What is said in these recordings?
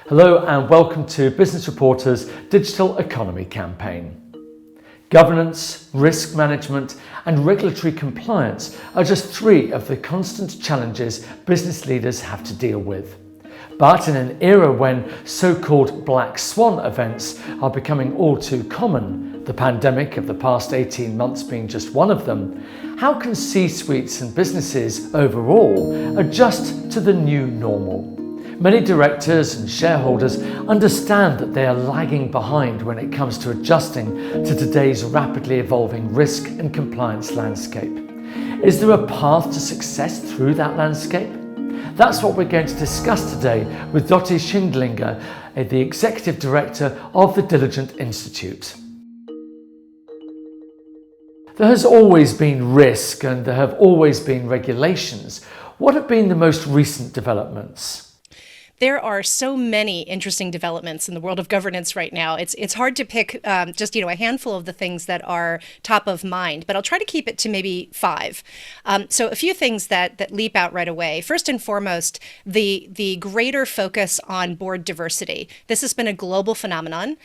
Hello and welcome to Business Reporter's Digital Economy campaign. Governance, risk management and regulatory compliance are just three of the constant challenges business leaders have to deal with. But in an era when so-called black swan events are becoming all too common, the pandemic of the past 18 months being just one of them, how can C-suites and businesses overall adjust to the new normal? Many directors and shareholders understand that they are lagging behind when it comes to adjusting to today's rapidly evolving risk and compliance landscape. Is there a path to success through that landscape? That's what we're going to discuss today with Dottie Schindlinger, the Executive Director of the Diligent Institute. There has always been risk and there have always been regulations. What have been the most recent developments? There are so many interesting developments in the world of governance right now. It's hard to pick just a handful of the things that are top of mind, but I'll try to keep it to maybe five. So a few things that leap out right away. First and foremost, the greater focus on board diversity. This has been a global phenomenon.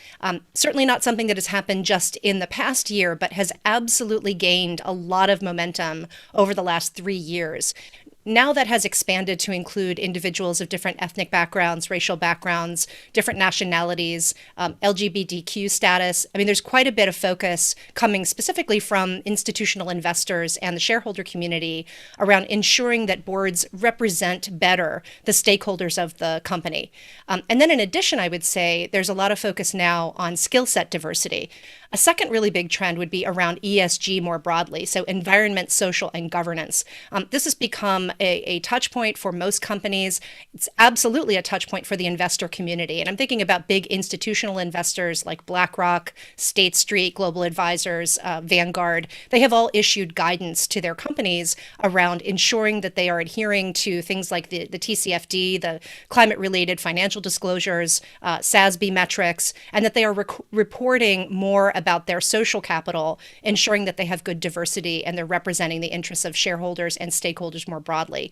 Certainly not something that has happened just in the past year, but has absolutely gained a lot of momentum over the last 3 years. Now that has expanded to include individuals of different ethnic backgrounds, racial backgrounds, different nationalities, LGBTQ status. I mean, there's quite a bit of focus coming specifically from institutional investors and the shareholder community around ensuring that boards represent better the stakeholders of the company. And then in addition, I would say there's a lot of focus now on skill set diversity. A second really big trend would be around ESG more broadly, so environment, social, and governance. This has become a touch point for most companies. It's absolutely a touch point for the investor community. And I'm thinking about big institutional investors like BlackRock, State Street, Global Advisors, Vanguard. They have all issued guidance to their companies around ensuring that they are adhering to things like the TCFD, the climate-related financial disclosures, SASB metrics, and that they are reporting more about their social capital, ensuring that they have good diversity and they're representing the interests of shareholders and stakeholders more broadly.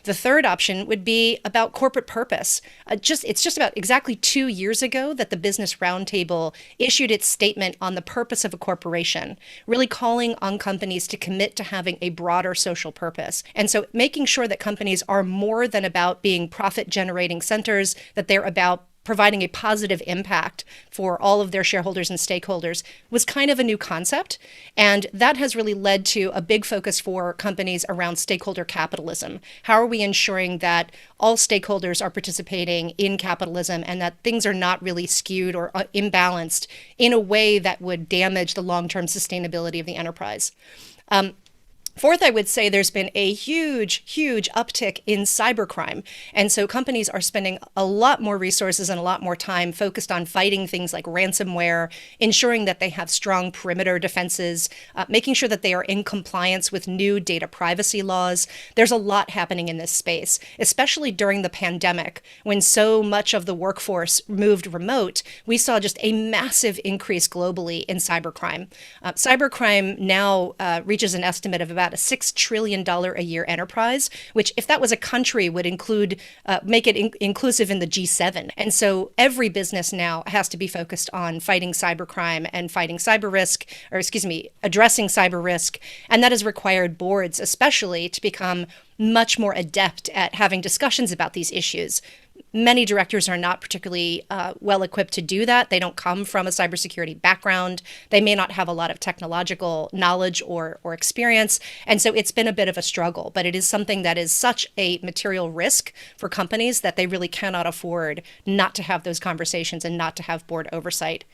The third option would be about corporate purpose. It's just about exactly 2 years ago that the Business Roundtable issued its statement on the purpose of a corporation, really calling on companies to commit to having a broader social purpose. And so making sure that companies are more than about being profit-generating centers, that they're about providing a positive impact for all of their shareholders and stakeholders was kind of a new concept. And that has really led to a big focus for companies around stakeholder capitalism. How are we ensuring that all stakeholders are participating in capitalism and that things are not really skewed or imbalanced in a way that would damage the long-term sustainability of the enterprise? Fourth, I would say there's been a huge uptick in cybercrime. And so companies are spending a lot more resources and a lot more time focused on fighting things like ransomware, ensuring that they have strong perimeter defenses, making sure that they are in compliance with new data privacy laws. There's a lot happening in this space, especially during the pandemic, when so much of the workforce moved remote. We saw just a massive increase globally in cybercrime. Cybercrime now reaches an estimate of about a $6 trillion a year enterprise, which if that was a country would include, make it inclusive in the G7. And so every business now has to be focused on fighting cybercrime and fighting cyber risk, addressing cyber risk. And that has required boards, especially, to become much more adept at having discussions about these issues. Many directors are not particularly well equipped to do that. They don't come from a cybersecurity background. They may not have a lot of technological knowledge or experience. And so it's been a bit of a struggle, but it is something that is such a material risk for companies that they really cannot afford not to have those conversations and not to have board oversight.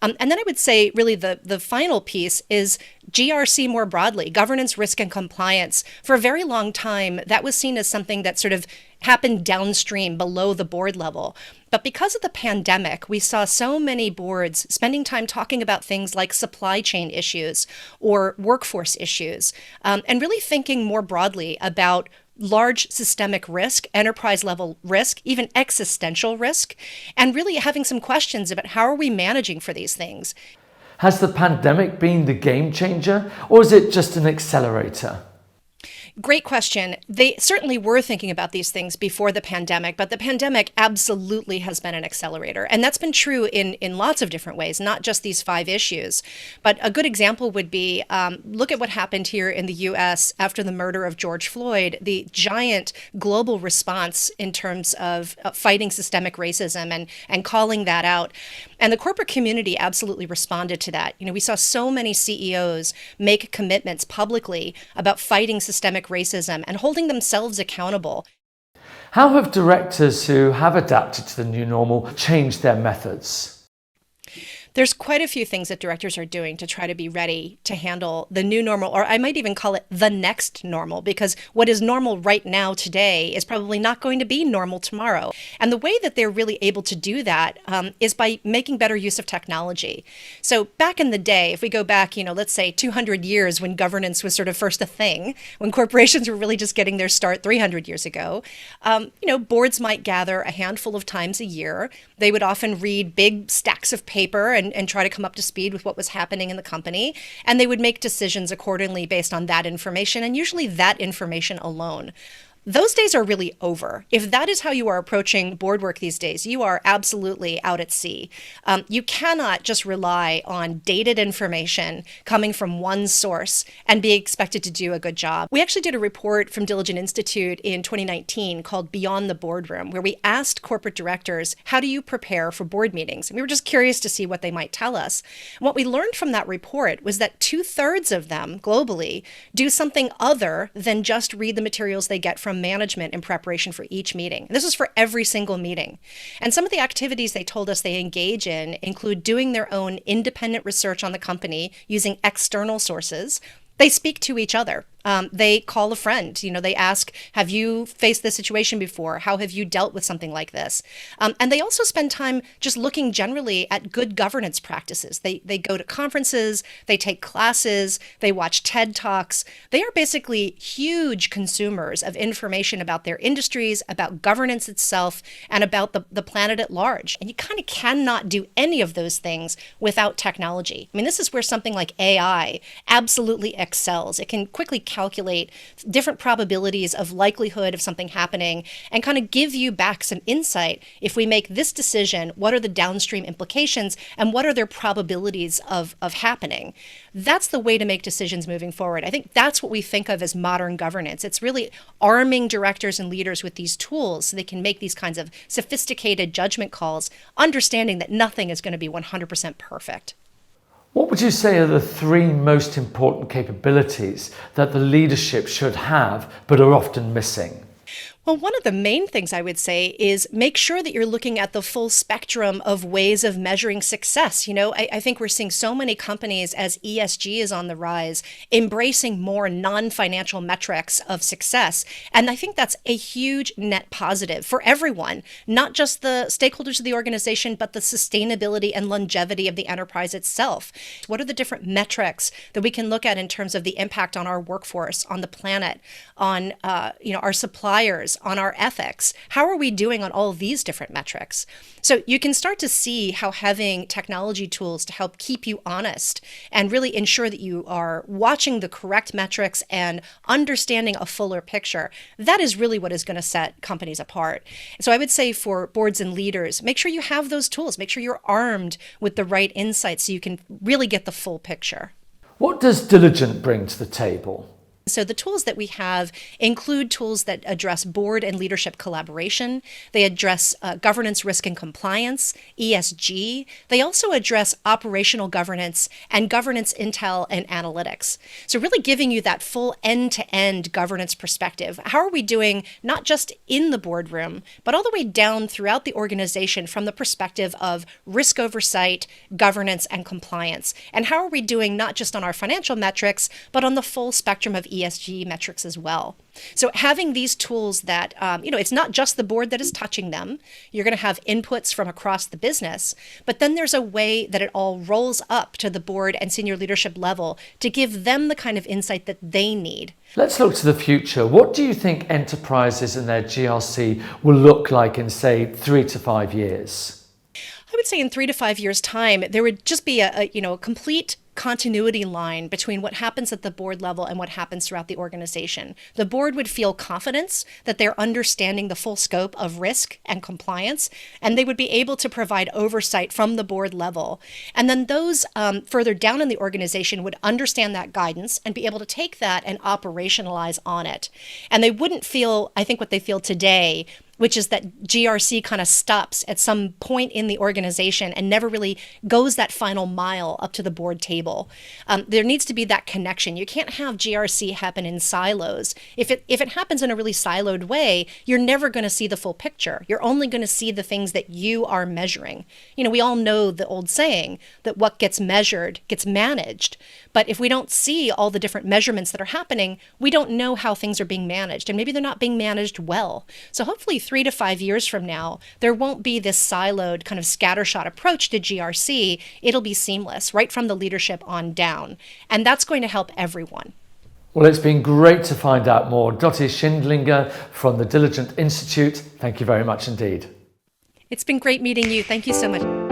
And then I would say really the final piece is GRC more broadly, governance, risk, and compliance. For a very long time, that was seen as something that sort of happened downstream below the board level. But because of the pandemic, we saw so many boards spending time talking about things like supply chain issues or workforce issues, and really thinking more broadly about large systemic risk, enterprise level risk, even existential risk, and really having some questions about how are we managing for these things. Has the pandemic been the game changer, or is it just an accelerator? Great question. They certainly were thinking about these things before the pandemic, but the pandemic absolutely has been an accelerator. And that's been true in lots of different ways, not just these 5 issues. But a good example would be look at what happened here in the US after the murder of George Floyd, the giant global response in terms of fighting systemic racism and calling that out. And the corporate community absolutely responded to that. We saw so many CEOs make commitments publicly about fighting systemic racism and holding themselves accountable. How have directors who have adapted to the new normal changed their methods? There's quite a few things that directors are doing to try to be ready to handle the new normal, or I might even call it the next normal, because what is normal right now today is probably not going to be normal tomorrow. And the way that they're really able to do that is by making better use of technology. So back in the day, if we go back, let's say 200 years when governance was sort of first a thing, when corporations were really just getting their start 300 years ago, boards might gather a handful of times a year. They would often read big stacks of paper and try to come up to speed with what was happening in the company. And they would make decisions accordingly based on that information, and usually that information alone. Those days are really over. If that is how you are approaching board work these days, you are absolutely out at sea. You cannot just rely on dated information coming from one source and be expected to do a good job. We actually did a report from Diligent Institute in 2019 called Beyond the Boardroom, where we asked corporate directors, how do you prepare for board meetings? And we were just curious to see what they might tell us. And what we learned from that report was that 2/3 of them globally do something other than just read the materials they get from management in preparation for each meeting. This is for every single meeting. And some of the activities they told us they engage in include doing their own independent research on the company using external sources. They speak to each other. They call a friend. They ask, have you faced this situation before? How have you dealt with something like this? And they also spend time just looking generally at good governance practices. They go to conferences, they take classes, they watch TED Talks. They are basically huge consumers of information about their industries, about governance itself, and about the planet at large. And you kind of cannot do any of those things without technology. I mean, this is where something like AI absolutely excels. It can quickly calculate different probabilities of likelihood of something happening and kind of give you back some insight. If we make this decision, what are the downstream implications and what are their probabilities of happening? That's the way to make decisions moving forward. I think that's what we think of as modern governance. It's really arming directors and leaders with these tools so they can make these kinds of sophisticated judgment calls, understanding that nothing is going to be 100% perfect. What would you say are the 3 most important capabilities that the leadership should have but are often missing? Well, one of the main things I would say is make sure that you're looking at the full spectrum of ways of measuring success. I think we're seeing so many companies, as ESG is on the rise, embracing more non-financial metrics of success. And I think that's a huge net positive for everyone, not just the stakeholders of the organization, but the sustainability and longevity of the enterprise itself. What are the different metrics that we can look at in terms of the impact on our workforce, on the planet, on our suppliers, on our ethics? How are we doing on all of these different metrics? So you can start to see how having technology tools to help keep you honest and really ensure that you are watching the correct metrics and understanding a fuller picture, that is really what is going to set companies apart. So I would say for boards and leaders, make sure you have those tools. Make sure you're armed with the right insights so you can really get the full picture. What does Diligent bring to the table? So the tools that we have include tools that address board and leadership collaboration. They address governance, risk, and compliance, ESG. They also address operational governance and governance intel and analytics. So really giving you that full end-to-end governance perspective. How are we doing not just in the boardroom, but all the way down throughout the organization from the perspective of risk oversight, governance, and compliance? And how are we doing not just on our financial metrics, but on the full spectrum of ESG metrics as well? So having these tools that, it's not just the board that is touching them. You're going to have inputs from across the business, but then there's a way that it all rolls up to the board and senior leadership level to give them the kind of insight that they need. Let's look to the future. What do you think enterprises and their GRC will look like in, say, 3 to 5 years? I would say in 3 to 5 years' time, there would just be a complete continuity line between what happens at the board level and what happens throughout the organization. The board would feel confidence that they're understanding the full scope of risk and compliance, and they would be able to provide oversight from the board level. And then those further down in the organization would understand that guidance and be able to take that and operationalize on it. And they wouldn't feel, I think, what they feel today, which is that GRC kind of stops at some point in the organization and never really goes that final mile up to the board table. There needs to be that connection. You can't have GRC happen in silos. If it happens in a really siloed way, you're never going to see the full picture. You're only going to see the things that you are measuring. We all know the old saying that what gets measured gets managed. But if we don't see all the different measurements that are happening, we don't know how things are being managed. And maybe they're not being managed well. So hopefully 3 to 5 years from now, there won't be this siloed kind of scattershot approach to GRC. It'll be seamless, right from the leadership on down. And that's going to help everyone. Well, it's been great to find out more. Dottie Schindlinger from the Diligent Institute, thank you very much indeed. It's been great meeting you. Thank you so much.